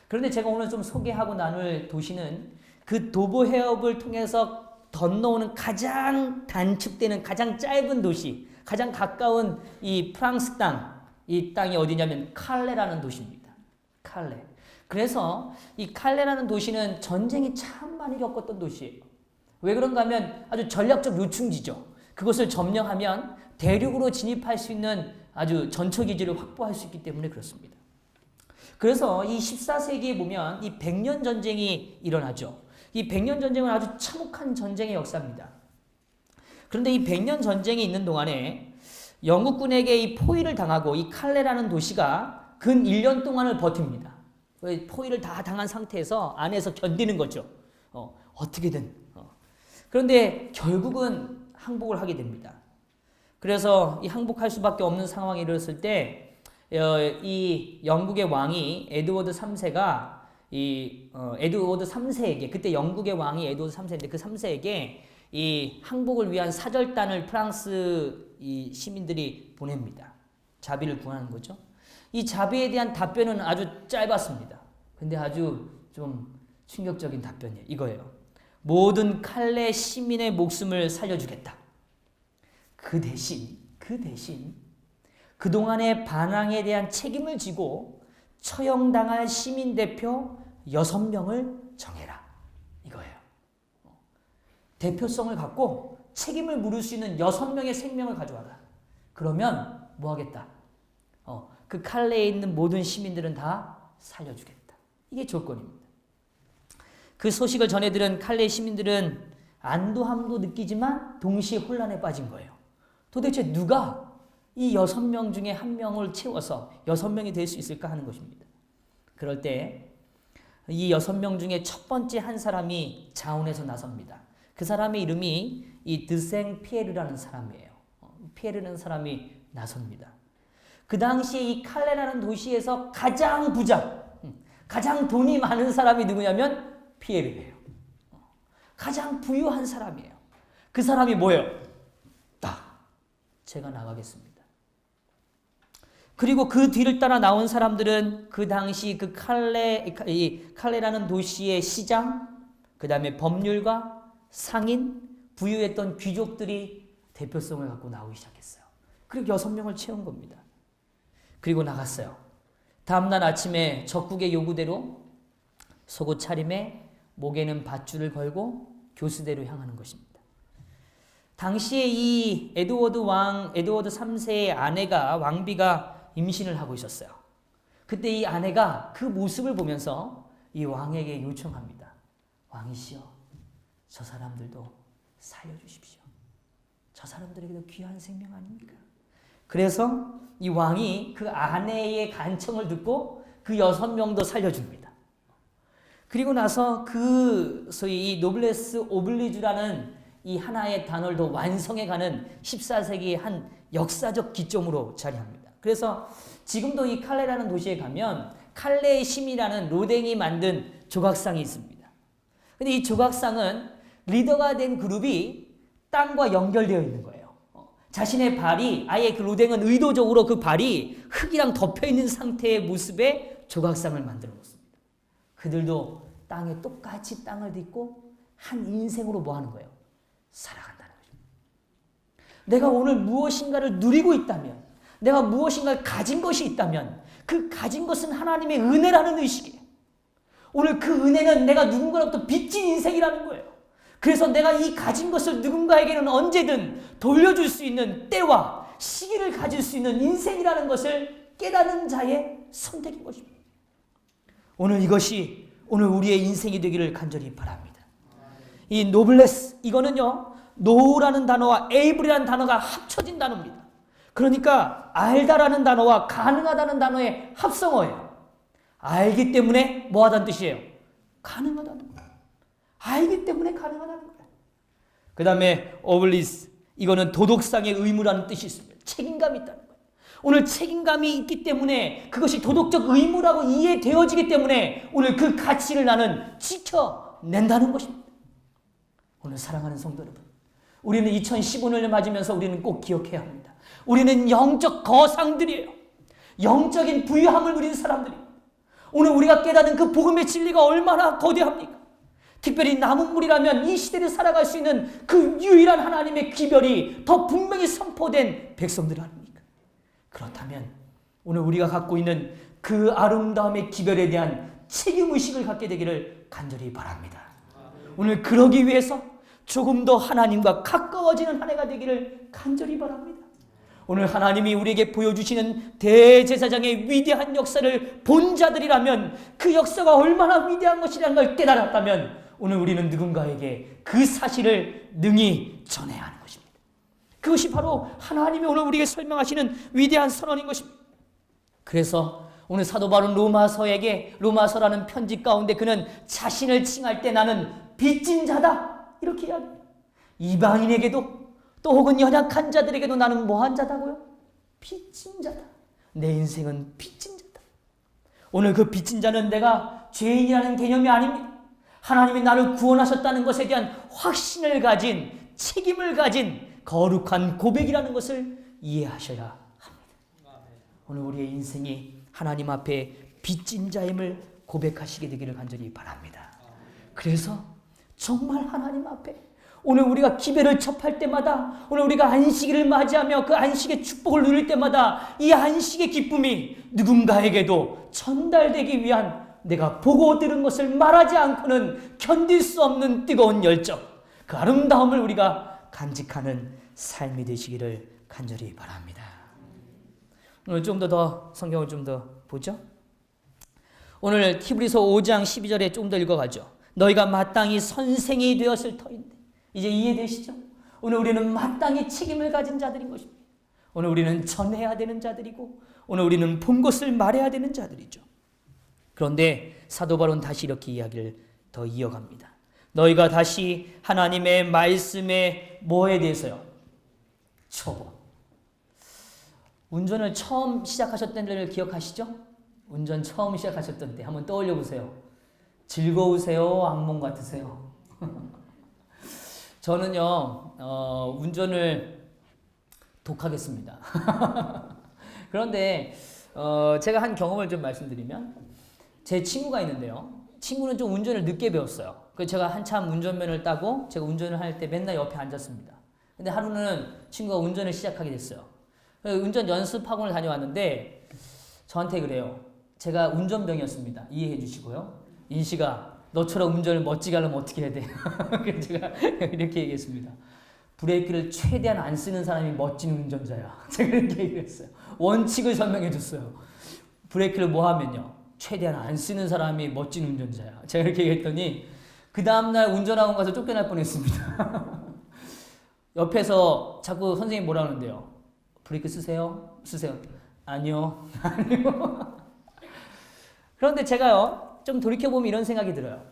그런데 제가 오늘 좀 소개하고 나눌 도시는 그 도버 해협을 통해서 건너오는 가장 단축되는 가장 짧은 도시, 가장 가까운 이 프랑스 땅, 이 땅이 어디냐면 칼레라는 도시입니다. 칼레. 그래서 이 칼레라는 도시는 전쟁이 참 많이 겪었던 도시예요. 왜 그런가 하면 아주 전략적 요충지죠. 그것을 점령하면 대륙으로 진입할 수 있는 아주 전초기지를 확보할 수 있기 때문에 그렇습니다. 그래서 이 14세기에 보면 이 100년 전쟁이 일어나죠. 이 100년 전쟁은 아주 참혹한 전쟁의 역사입니다. 그런데 이 100년 전쟁이 있는 동안에 영국군에게 이 포위를 당하고 이 칼레라는 도시가 근 1년 동안을 버팁니다. 포위를 다 당한 상태에서 안에서 견디는 거죠. 어떻게든. 그런데 결국은 항복을 하게 됩니다. 그래서 이 항복할 수밖에 없는 상황이 일어났을 때 이 영국의 왕이 에드워드 3세가 에드워드 3세에게 그때 영국의 왕이 에드워드 3세인데 그 3세에게 이 항복을 위한 사절단을 프랑스 이 시민들이 보냅니다. 자비를 구하는 거죠. 이 자비에 대한 답변은 아주 짧았습니다. 근데 아주 좀 충격적인 답변이에요. 이거예요. 모든 칼레 시민의 목숨을 살려주겠다. 그 대신 그동안의 반항에 대한 책임을 지고 처형당할 시민 대표 6명을 정해라. 이거예요. 대표성을 갖고 책임을 물을 수 있는 6명의 생명을 가져와라. 그러면 뭐 하겠다? 그 칼레에 있는 모든 시민들은 다 살려주겠다. 이게 조건입니다. 그 소식을 전해들은 칼레 시민들은 안도함도 느끼지만 동시에 혼란에 빠진 거예요. 도대체 누가 이 6명 중에 한 명을 채워서 6명이 될 수 있을까 하는 것입니다. 그럴 때 이 6명 중에 첫 번째 한 사람이 자원에서 나섭니다. 그 사람의 이름이 이 드생 피에르라는 사람이에요. 피에르라는 사람이 나섭니다. 그 당시에 이 칼레라는 도시에서 가장 부자, 가장 돈이 많은 사람이 누구냐면 피에르예요. 가장 부유한 사람이에요. 그 사람이 뭐예요? 제가 나가겠습니다. 그리고 그 뒤를 따라 나온 사람들은 그 당시 그 칼레라는 도시의 시장, 그 다음에 법률가, 상인, 부유했던 귀족들이 대표성을 갖고 나오기 시작했어요. 그리고 6명을 채운 겁니다. 그리고 나갔어요. 다음날 아침에 적국의 요구대로 속옷 차림에 목에는 밧줄을 걸고 교수대로 향하는 것입니다. 당시에 이 에드워드 3세의 아내가 왕비가 임신을 하고 있었어요. 그때 이 아내가 그 모습을 보면서 이 왕에게 요청합니다. 왕이시여, 저 사람들도 살려주십시오. 저 사람들에게도 귀한 생명 아닙니까? 그래서 이 왕이 그 아내의 간청을 듣고 그 6명도 살려줍니다. 그리고 나서 그 소위 이 노블레스 오블리주라는 이 하나의 단어를 더 완성해가는 14세기의 한 역사적 기점으로 자리합니다. 그래서 지금도 이 칼레라는 도시에 가면 칼레의 심이라는 로댕이 만든 조각상이 있습니다. 근데 이 조각상은 리더가 된 그룹이 땅과 연결되어 있는 거예요. 자신의 발이 아예 그 로댕은 의도적으로 그 발이 흙이랑 덮여 있는 상태의 모습의 조각상을 만들어 놓습니다. 그들도 땅에 똑같이 땅을 딛고 한 인생으로 뭐 하는 거예요? 살아간다는 거죠. 내가 오늘 무엇인가를 누리고 있다면, 내가 무엇인가를 가진 것이 있다면 그 가진 것은 하나님의 은혜라는 의식이에요. 오늘 그 은혜는 내가 누군가로부터 빚진 인생이라는 거예요. 그래서 내가 이 가진 것을 누군가에게는 언제든 돌려줄 수 있는 때와 시기를 가질 수 있는 인생이라는 것을 깨닫는 자의 선택인 것입니다. 오늘 이것이 오늘 우리의 인생이 되기를 간절히 바랍니다. 이 노블레스, 이거는요, 노라는 단어와 에이블이라는 단어가 합쳐진 단어입니다. 그러니까 알다라는 단어와 가능하다는 단어의 합성어예요. 알기 때문에 뭐하다는 뜻이에요? 가능하다는 거예요. 알기 때문에 가능하다는 거예요. 그 다음에 오블리스, 이거는 도덕상의 의무라는 뜻이 있습니다. 책임감이 있다는 거예요. 오늘 책임감이 있기 때문에 그것이 도덕적 의무라고 이해되어지기 때문에 오늘 그 가치를 나는 지켜낸다는 것입니다. 오늘 사랑하는 성도 여러분, 우리는 2015년을 맞으면서 우리는 꼭 기억해야 합니다. 우리는 영적 거상들이에요. 영적인 부유함을 누린 사람들이에요. 오늘 우리가 깨닫는 그 복음의 진리가 얼마나 거대합니까? 특별히 남은 물이라면 이 시대를 살아갈 수 있는 그 유일한 하나님의 기별이 더 분명히 선포된 백성들 아닙니까? 그렇다면 오늘 우리가 갖고 있는 그 아름다움의 기별에 대한 책임의식을 갖게 되기를 간절히 바랍니다. 오늘 그러기 위해서 조금 더 하나님과 가까워지는 한 해가 되기를 간절히 바랍니다. 오늘 하나님이 우리에게 보여주시는 대제사장의 위대한 역사를 본 자들이라면 그 역사가 얼마나 위대한 것이라는 걸 깨달았다면 오늘 우리는 누군가에게 그 사실을 능히 전해야 하는 것입니다. 그것이 바로 하나님이 오늘 우리에게 설명하시는 위대한 선언인 것입니다. 그래서 오늘 사도 바울은 로마서라는 편지 가운데 그는 자신을 칭할 때 나는 빚진 자다 이렇게 이야기합니다. 이방인에게도 또 혹은 연약한 자들에게도 나는 뭐한 자다고요? 빚진 자다. 내 인생은 빚진 자다. 오늘 그 빚진 자는 내가 죄인이라는 개념이 아닙니다. 하나님이 나를 구원하셨다는 것에 대한 확신을 가진, 책임을 가진 거룩한 고백이라는 것을 이해하셔야 합니다. 오늘 우리의 인생이 하나님 앞에 빚진 자임을 고백하시게 되기를 간절히 바랍니다. 그래서 정말 하나님 앞에 오늘 우리가 기별을 접할 때마다, 오늘 우리가 안식일을 맞이하며 그 안식의 축복을 누릴 때마다 이 안식의 기쁨이 누군가에게도 전달되기 위한 내가 보고 들은 것을 말하지 않고는 견딜 수 없는 뜨거운 열정, 그 아름다움을 우리가 간직하는 삶이 되시기를 간절히 바랍니다. 오늘 좀 더 성경을 좀 더 보죠. 오늘 히브리서 5장 12절에 좀 더 읽어가죠. 너희가 마땅히 선생이 되었을 터인데. 이제 이해되시죠? 오늘 우리는 마땅히 책임을 가진 자들인 것입니다. 오늘 우리는 전해야 되는 자들이고 오늘 우리는 본 것을 말해야 되는 자들이죠. 그런데 사도 바울은 다시 이렇게 이야기를 더 이어갑니다. 너희가 다시 하나님의 말씀에 뭐에 대해서요? 초보. 운전을 처음 시작하셨던 때를 기억하시죠? 운전 처음 시작하셨던 때 한번 떠올려 보세요. 즐거우세요? 악몽 같으세요? 저는요, 운전을 독하겠습니다. 그런데 제가 한 경험을 좀 말씀드리면 제 친구가 있는데요. 친구는 좀 운전을 늦게 배웠어요. 그래서 제가 한참 운전면을 따고 제가 운전을 할 때 맨날 옆에 앉았습니다. 근데 하루는 친구가 운전을 시작하게 됐어요. 운전 연습 학원을 다녀왔는데 저한테 그래요. 제가 운전병이었습니다. 이해해 주시고요. 인식아, 너처럼 운전을 멋지게 하려면 어떻게 해야 돼? 그래서 제가 이렇게 얘기했습니다. 브레이크를 최대한 안 쓰는 사람이 멋진 운전자야. 제가 이렇게 얘기했어요. 원칙을 설명해 줬어요. 브레이크를 뭐 하면요? 최대한 안 쓰는 사람이 멋진 운전자야. 제가 이렇게 얘기했더니 그 다음날 운전학원 가서 쫓겨날 뻔했습니다. 옆에서 자꾸 선생님 뭐라 하는데요? 브레이크 쓰세요? 쓰세요. 아니요. 아니요. 그런데 제가요. 좀 돌이켜보면 이런 생각이 들어요.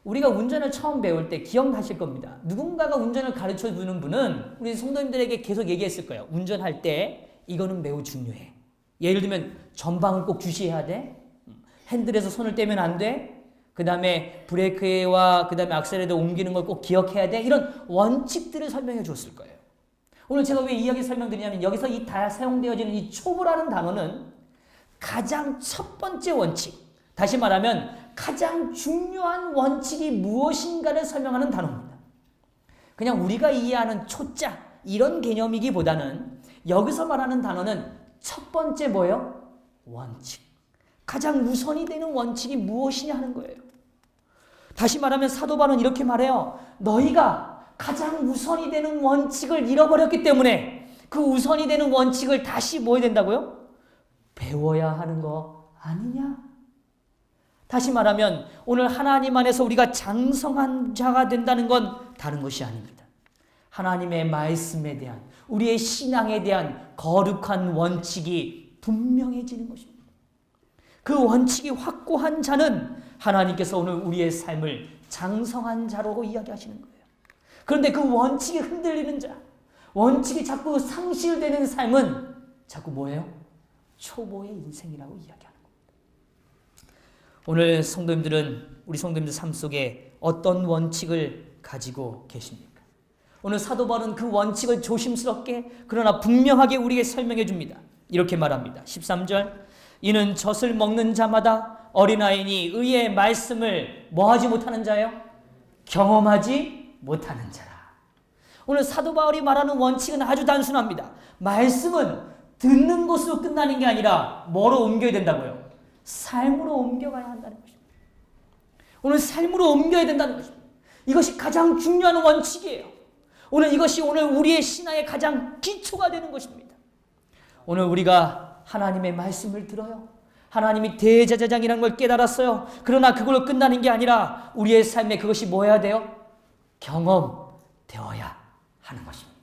우리가 운전을 처음 배울 때 기억나실 겁니다. 누군가가 운전을 가르쳐주는 분은 우리 성도님들에게 계속 얘기했을 거예요. 운전할 때 이거는 매우 중요해. 예를 들면 전방을 꼭 주시해야 돼. 핸들에서 손을 떼면 안 돼. 그 다음에 브레이크와 그 다음에 악셀레도 옮기는 걸 꼭 기억해야 돼. 이런 원칙들을 설명해 줬을 거예요. 오늘 제가 왜 이 이야기 설명드리냐면 여기서 이 다 사용되어지는 이 초보라는 단어는 가장 첫 번째 원칙, 다시 말하면 가장 중요한 원칙이 무엇인가를 설명하는 단어입니다. 그냥 우리가 이해하는 초짜 이런 개념이기보다는 여기서 말하는 단어는 첫 번째 뭐예요? 원칙. 가장 우선이 되는 원칙이 무엇이냐 하는 거예요. 다시 말하면 사도 바울은 이렇게 말해요. 너희가 가장 우선이 되는 원칙을 잃어버렸기 때문에 그 우선이 되는 원칙을 다시 뭐 해야 된다고요? 배워야 하는 거 아니냐? 다시 말하면 오늘 하나님 안에서 우리가 장성한 자가 된다는 건 다른 것이 아닙니다. 하나님의 말씀에 대한 우리의 신앙에 대한 거룩한 원칙이 분명해지는 것입니다. 그 원칙이 확고한 자는 하나님께서 오늘 우리의 삶을 장성한 자라고 이야기하시는 거예요. 그런데 그 원칙이 흔들리는 자, 원칙이 자꾸 상실되는 삶은 자꾸 뭐예요? 초보의 인생이라고 이야기하는 겁니다. 오늘 우리 성도님들 삶 속에 어떤 원칙을 가지고 계십니까? 오늘 사도 바울은 그 원칙을 조심스럽게 그러나 분명하게 우리에게 설명해 줍니다. 이렇게 말합니다. 13절, 이는 젖을 먹는 자마다 어린아이니 의의 말씀을 뭐하지 못하는 자요? 경험하지 못하는 자라. 오늘 사도 바울이 말하는 원칙은 아주 단순합니다. 말씀은 듣는 것으로 끝나는 게 아니라 뭐로 옮겨야 된다고요? 삶으로 옮겨가야 한다는 것입니다. 오늘 삶으로 옮겨야 된다는 것입니다. 이것이 가장 중요한 원칙이에요. 오늘 이것이 오늘 우리의 신앙의 가장 기초가 되는 것입니다. 오늘 우리가 하나님의 말씀을 들어요. 하나님이 대제사장이라는 걸 깨달았어요. 그러나 그걸로 끝나는 게 아니라 우리의 삶에 그것이 뭐 해야 돼요? 경험되어야 하는 것입니다.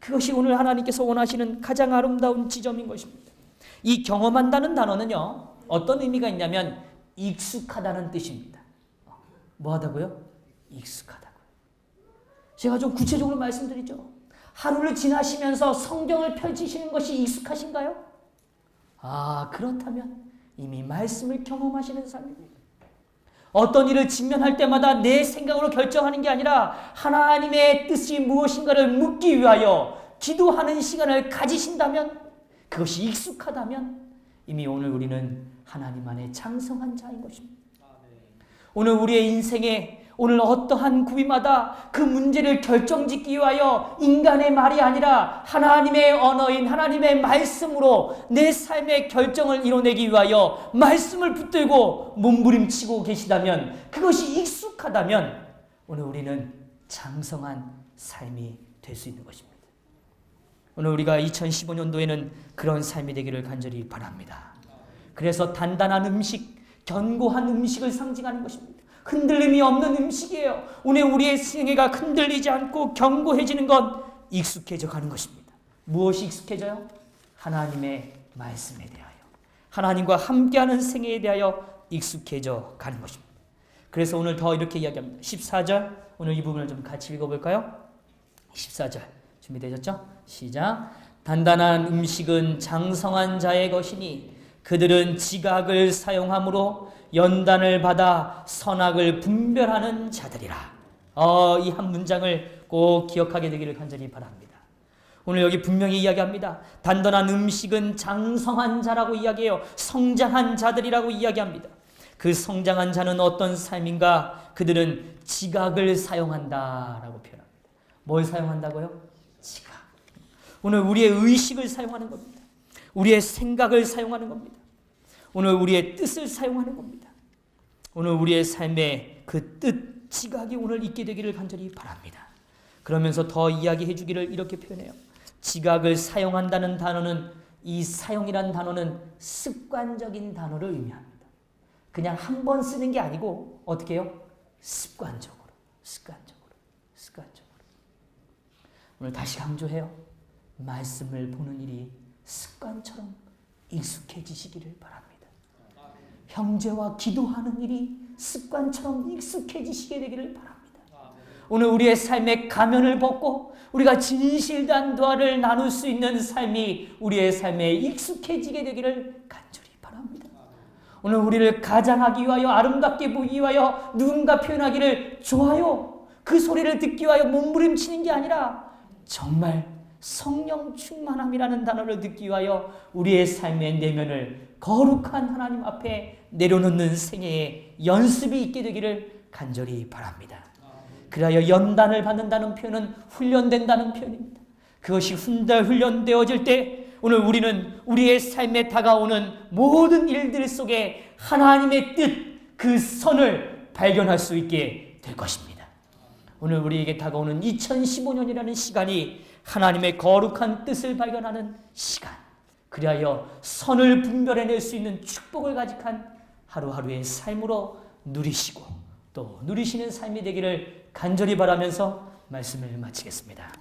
그것이 오늘 하나님께서 원하시는 가장 아름다운 지점인 것입니다. 이 경험한다는 단어는요, 어떤 의미가 있냐면 익숙하다는 뜻입니다. 뭐 하다고요? 익숙하다고요. 제가 좀 구체적으로 말씀드리죠. 하루를 지나시면서 성경을 펼치시는 것이 익숙하신가요? 그렇다면 이미 말씀을 경험하시는 삶입니다. 어떤 일을 직면할 때마다 내 생각으로 결정하는 게 아니라 하나님의 뜻이 무엇인가를 묻기 위하여 기도하는 시간을 가지신다면, 그것이 익숙하다면 이미 오늘 우리는 하나님 안에 장성한 자인 것입니다. 오늘 우리의 인생에 오늘 어떠한 구비마다 그 문제를 결정짓기 위하여 인간의 말이 아니라 하나님의 언어인 하나님의 말씀으로 내 삶의 결정을 이뤄내기 위하여 말씀을 붙들고 몸부림치고 계시다면, 그것이 익숙하다면 오늘 우리는 장성한 삶이 될 수 있는 것입니다. 오늘 우리가 2015년도에는 그런 삶이 되기를 간절히 바랍니다. 그래서 단단한 음식, 견고한 음식을 상징하는 것입니다. 흔들림이 없는 음식이에요. 오늘 우리의 생애가 흔들리지 않고 견고해지는 건 익숙해져 가는 것입니다. 무엇이 익숙해져요? 하나님의 말씀에 대하여, 하나님과 함께하는 생애에 대하여 익숙해져 가는 것입니다. 그래서 오늘 더 이렇게 이야기합니다. 14절, 오늘 이 부분을 좀 같이 읽어볼까요? 14절 준비되셨죠? 시작. 단단한 음식은 장성한 자의 것이니 그들은 지각을 사용함으로 연단을 받아 선악을 분별하는 자들이라. 이 한 문장을 꼭 기억하게 되기를 간절히 바랍니다. 오늘 여기 분명히 이야기합니다. 단단한 음식은 장성한 자라고 이야기해요. 성장한 자들이라고 이야기합니다. 그 성장한 자는 어떤 삶인가? 그들은 지각을 사용한다라고 표현합니다. 뭘 사용한다고요? 지각. 오늘 우리의 의식을 사용하는 겁니다. 우리의 생각을 사용하는 겁니다. 오늘 우리의 뜻을 사용하는 겁니다. 오늘 우리의 삶에 그 뜻, 지각이 오늘 있게 되기를 간절히 바랍니다. 그러면서 더 이야기해 주기를 이렇게 표현해요. 지각을 사용한다는 단어는, 이 사용이란 단어는 습관적인 단어를 의미합니다. 그냥 한 번 쓰는 게 아니고 어떻게 해요? 습관적으로. 오늘 다시 강조해요. 말씀을 보는 일이 습관처럼 익숙해지시기를 바랍니다. 형제와 기도하는 일이 습관처럼 익숙해지시게 되기를 바랍니다. 오늘 우리의 삶의 가면을 벗고 우리가 진실단도화를 나눌 수 있는 삶이 우리의 삶에 익숙해지게 되기를 간절히 바랍니다. 오늘 우리를 가장하기 위하여, 아름답게 보이기 위하여 누군가 표현하기를 좋아요, 그 소리를 듣기 위하여 몸부림치는 게 아니라 정말 성령 충만함이라는 단어를 듣기 위하여 우리의 삶의 내면을 거룩한 하나님 앞에 내려놓는 생애의 연습이 있게 되기를 간절히 바랍니다. 그리하여 연단을 받는다는 표현은 훈련된다는 표현입니다. 그것이 훈련되어질 때 오늘 우리는 우리의 삶에 다가오는 모든 일들 속에 하나님의 뜻, 그 선을 발견할 수 있게 될 것입니다. 오늘 우리에게 다가오는 2015년이라는 시간이 하나님의 거룩한 뜻을 발견하는 시간, 그리하여 선을 분별해낼 수 있는 축복을 가직한 하루하루의 삶으로 누리시고 또 누리시는 삶이 되기를 간절히 바라면서 말씀을 마치겠습니다.